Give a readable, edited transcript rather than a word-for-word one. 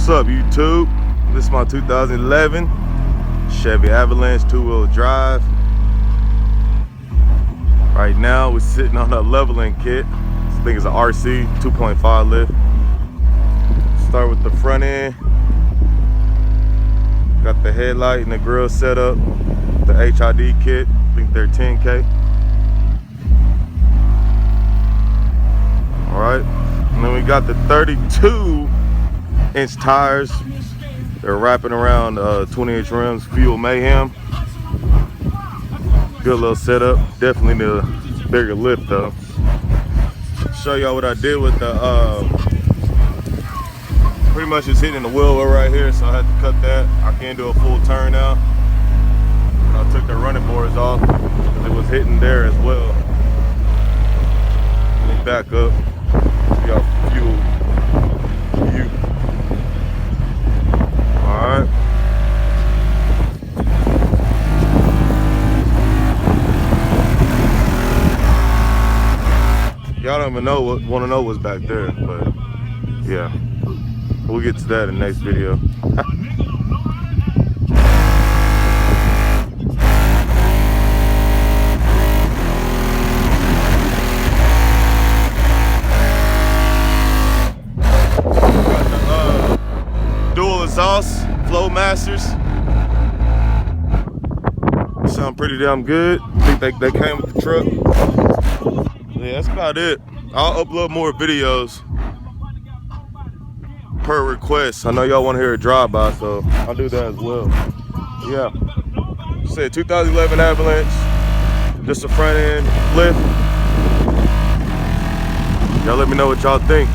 What's up, YouTube? This is my 2011 Chevy Avalanche 2-wheel drive. Right now we're sitting on a leveling kit. This thing is an RC 2.5 lift. Start with the front end. Got the headlight and the grill set up. The HID kit, I think they're 10K. Alright, and then we got the 32-inch tires. They're wrapping around 20-inch rims, Fuel Mayhem. Good little setup. Definitely need a bigger lift though. Show y'all what I did with the pretty much just hitting the wheel well right here, so I had to cut that. I can't do a full turn now. I took the running boards off because it was hitting there as well. Let me back up. Y'all fuel. Alright. Y'all don't even want to know what's back there, but yeah. We'll get to that in the next video. Exhaust Flow Masters sound pretty damn good. I think they came with the truck. Yeah, that's about it. I'll upload more videos per request. I know y'all want to hear a drive-by, so I'll do that as well. Yeah, said 2011 Avalanche, just a front end lift. Y'all let me know what y'all think.